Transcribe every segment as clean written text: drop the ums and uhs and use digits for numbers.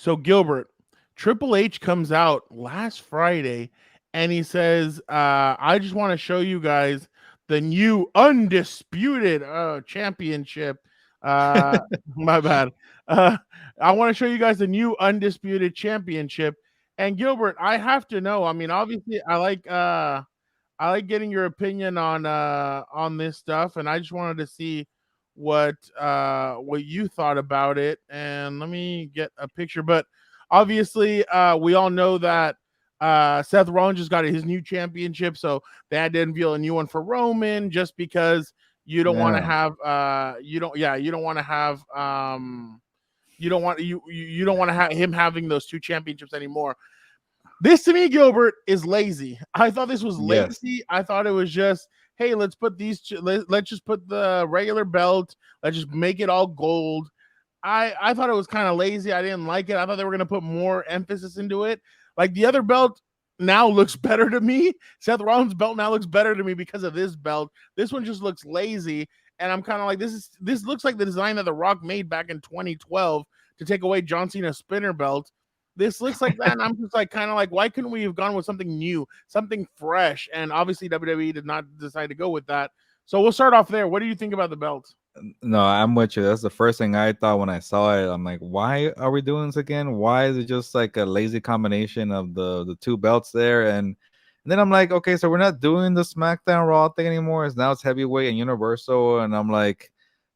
So Gilbert, Triple H comes out last Friday and he says, I just want to show you guys the new undisputed championship. Uh, my bad. Uh, I want to show you guys the new undisputed championship. And Gilbert, I have to know. I mean, obviously, I like getting your opinion on this stuff, and I just wanted to see what you thought about it. And let me get a picture. But obviously, we all know that Seth Rollins just got his new championship, so they had to unveil a new one for Roman, just because you don't want to Yeah. have you don't want to have him having those two championships anymore. This to me, Gilbert, is lazy. I thought this was Yes. lazy. I thought it was just, hey, let's put let's just put the regular belt. Let's just make it all gold. I thought it was kind of lazy. I didn't like it. I thought they were gonna put more emphasis into it. Like the other belt now looks better to me. Seth Rollins' belt now looks better to me because of this belt. This one just looks lazy, and I'm kind of like, this looks like the design that The Rock made back in 2012 to take away John Cena's spinner belt. This looks like that, and I'm just like, kind of like, why couldn't we have gone with something new, something fresh? And obviously, WWE did not decide to go with that. So we'll start off there. What do you think about the belt? No, I'm with you. That's the first thing I thought when I saw it. I'm like, why are we doing this again? Why is it just like a lazy combination of the two belts there? And then I'm like, okay, so we're not doing the SmackDown Raw thing anymore. It's heavyweight and Universal. And I'm like,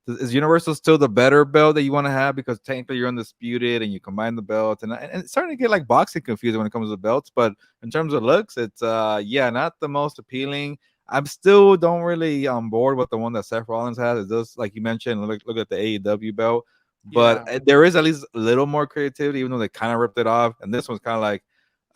is Universal still the better belt that you want to have? Because technically you're undisputed and you combine the belts. And it's starting to get like boxing confusing when it comes to belts. But in terms of looks, it's yeah, not the most appealing. I'm still don't really on board with the one that Seth Rollins has. It does, like you mentioned, look at the AEW belt, but Yeah, there is at least a little more creativity, even though they kind of ripped it off. And this one's kind of like,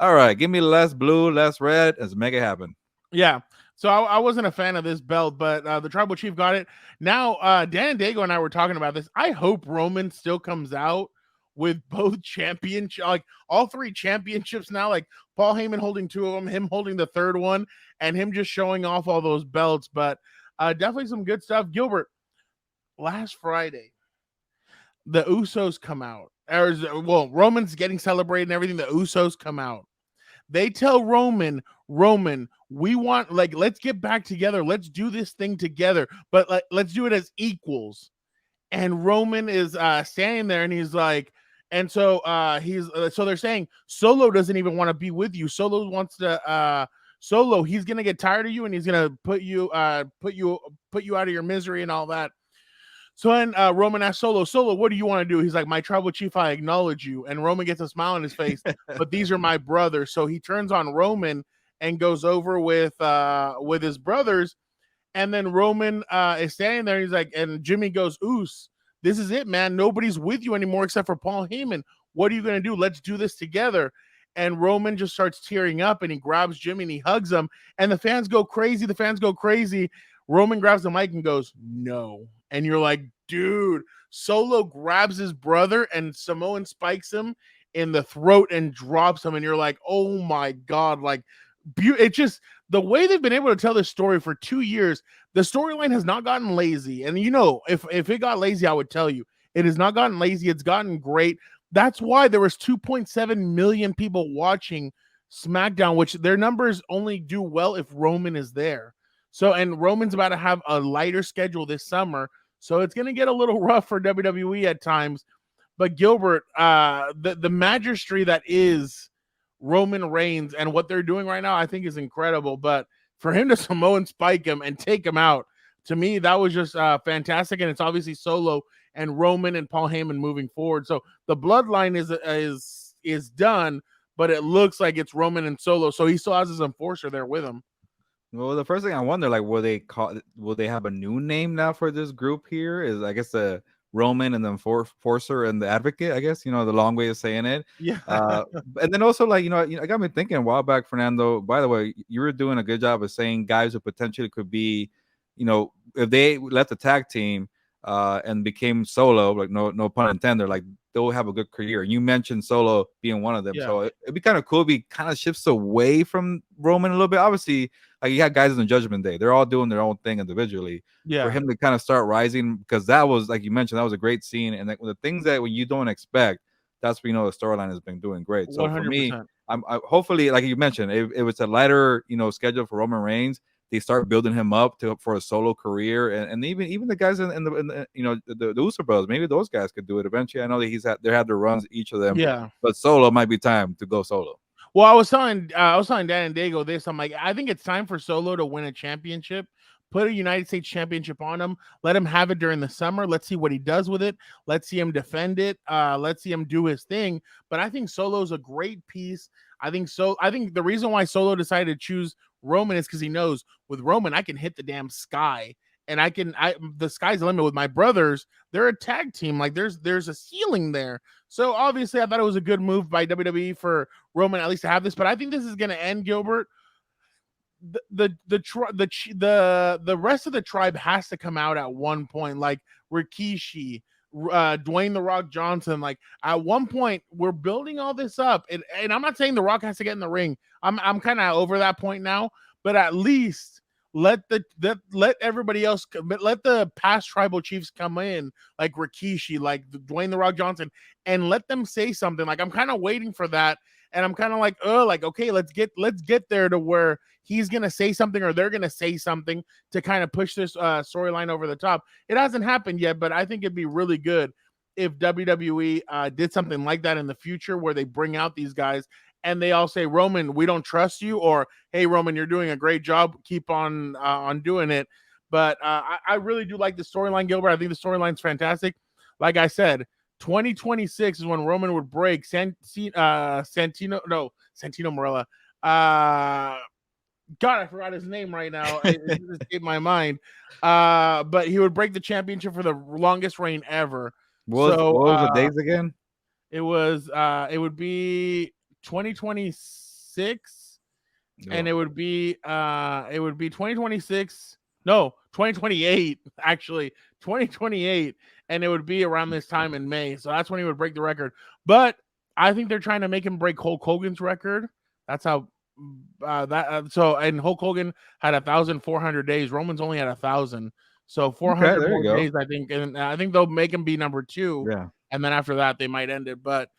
all right, give me less blue, less red, let's make it happen. yeah. So I wasn't a fan of this belt, but the tribal chief got it. Now, Dan Dago and I were talking about this. I hope Roman still comes out with both championship, like all three championships now. Like Paul Heyman holding two of them, him holding the third one, and him just showing off all those belts. But definitely some good stuff. Gilbert, last Friday, the Usos come out. Well, Roman's getting celebrated and everything. The Usos come out. They tell Roman, we want, like, let's get back together. Let's do this thing together, but like, let's do it as equals. And Roman is standing there, and he's like, and so so they're saying Solo doesn't even want to be with you. Solo wants to Solo. He's gonna get tired of you, and he's gonna put you out of your misery and all that. So then Roman asks Solo, what do you want to do? He's like, my tribal chief, I acknowledge you. And Roman gets a smile on his face, but these are my brothers. So he turns on Roman and goes over with his brothers. And then Roman is standing there. And he's like, and Jimmy goes, Oos, this is it, man. Nobody's with you anymore except for Paul Heyman. What are you going to do? Let's do this together. And Roman just starts tearing up, and he grabs Jimmy and he hugs him. And the fans go crazy. The fans go crazy. Roman grabs the mic and goes, no. And you're like, dude, Solo grabs his brother and Samoan spikes him in the throat and drops him. And you're like, oh my God. Like, it's just the way they've been able to tell this story for 2 years. The storyline has not gotten lazy. And, you know, if it got lazy, I would tell you. It has not gotten lazy. It's gotten great. That's why there was 2.7 million people watching SmackDown, which their numbers only do well if Roman is there. So, and Roman's about to have a lighter schedule this summer. So it's going to get a little rough for WWE at times. But Gilbert, the magistry that is Roman Reigns and what they're doing right now, I think is incredible. But for him to Samoan spike him and take him out, to me, that was just fantastic. And it's obviously Solo and Roman and Paul Heyman moving forward. So the bloodline is done, but it looks like it's Roman and Solo. So he still has his enforcer there with him. Well, the first thing I wonder, like, will they have a new name now for this group here? Is I guess the Roman and then Forcer and the Advocate, I guess, the long way of saying it. Yeah. And then also, like, I got me thinking a while back, Fernando, by the way, you were doing a good job of saying guys who potentially could be, if they left the tag team and became Solo, like, no pun intended, like, they'll have a good career. And you mentioned Solo being one of them. Yeah. So it'd be kind of cool if he kind of shifts away from Roman a little bit. Obviously, like, you got guys in the Judgment Day. They're all doing their own thing individually. Yeah. For him to kind of start rising, because that was, like you mentioned, that was a great scene. And like the things that when you don't expect, that's the storyline has been doing great. So for me, 100%. hopefully, like you mentioned, if it's a lighter schedule for Roman Reigns, they start building him up for a solo career, and even the guys in the the Uso brothers, maybe those guys could do it eventually. I know that they had their runs, each of them, Yeah. but solo might be time to go solo. Well, I was telling Dan and Dago this. I'm like, I think it's time for Solo to win a championship. Put a United States championship on him. Let him have it during the summer. Let's see what he does with it. Let's see him defend it. Let's see him do his thing. But I think Solo's a great piece. I think the reason why Solo decided to choose Roman is because he knows with Roman I can hit the damn sky. And the sky's the limit with my brothers. They're a tag team. Like there's a ceiling there. So obviously I thought it was a good move by WWE for Roman at least to have this, but I think this is going to end, Gilbert. The rest of the tribe has to come out at one point, like Rikishi, Dwayne the Rock Johnson. Like at one point, we're building all this up, and I'm not saying the Rock has to get in the ring. I'm kind of over that point now, but at least let everybody else, let the past tribal chiefs come in, like Rikishi, like Dwayne the Rock Johnson, and let them say something. Like I'm kind of waiting for that. And I'm kind of like, okay, let's get there to where he's gonna say something or they're gonna say something to kind of push this storyline over the top. It hasn't happened yet, but I think it'd be really good if WWE did something like that in the future, where they bring out these guys and they all say, Roman, we don't trust you, or hey, Roman, you're doing a great job, keep on doing it. But I really do like the storyline, Gilbert. I think the storyline's fantastic. Like I said, 2026 is when Roman would break Santino Marella. God, I forgot his name right now. It just escaped my mind. But he would break the championship for the longest reign ever. What was the days again? It would be 2026, and it would be 2026. No, 2028, actually. 2028, and it would be around this time in May. So that's when he would break the record. But I think they're trying to make him break Hulk Hogan's record. That's how and Hulk Hogan had 1,400 days. Roman's only had 1,000. So 400 more days, I think. And I think they'll make him be number 2. Yeah. And then after that, they might end it. But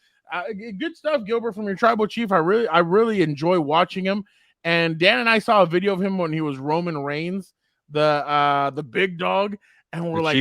good stuff, Gilbert, from your tribal chief. I really enjoy watching him. And Dan and I saw a video of him when he was Roman Reigns, the big dog, and we're like,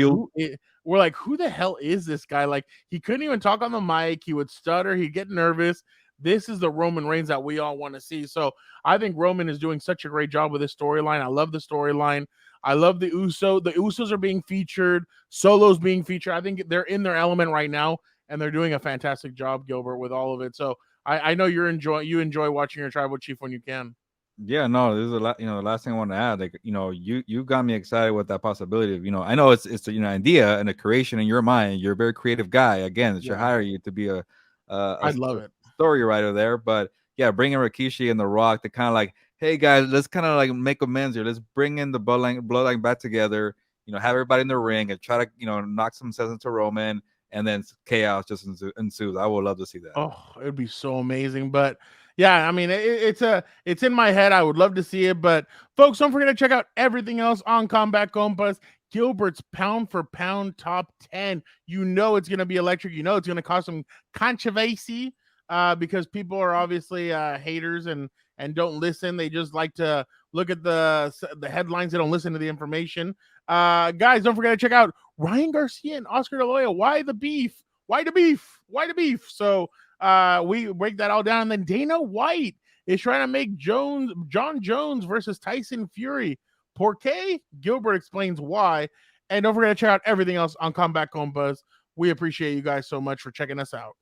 who the hell is this guy? Like, he couldn't even talk on the mic. He would stutter. He'd get nervous. This is the Roman Reigns that we all want to see. So I think Roman is doing such a great job with this storyline. I love the storyline. I love the Usos. The Usos are being featured. Solo's being featured. I think they're in their element right now, and they're doing a fantastic job, Gilbert, with all of it. So I know you enjoy watching your tribal chief when you can. Yeah, no, this is the last thing I want to add. Like, you got me excited with that possibility of, I know it's an idea and a creation in your mind. You're a very creative guy. Again, it should hire you to be I'd love it. Story writer there. But yeah, bringing Rikishi and The Rock to kind of like, hey guys, let's kind of like make amends here. Let's bring in the bloodline back together. Have everybody in the ring and try to knock some sense into Roman, and then chaos just ensues. I would love to see that. Oh, it'd be so amazing. But yeah, I mean, it's in my head. I would love to see it. But folks, don't forget to check out everything else on Combat Compas. Gilbert's pound for pound top 10. It's going to be electric. It's going to cause some controversy because people are obviously haters and don't listen. They just like to look at the headlines. They don't listen to the information. Guys, don't forget to check out Ryan Garcia and Oscar De La Hoya. Why the beef? Why the beef? Why the beef? So we break that all down. And then Dana White is trying to make John Jones versus Tyson Fury. Por qué? Gilbert explains why. And don't forget to check out everything else on Combat Compas. We appreciate you guys so much for checking us out.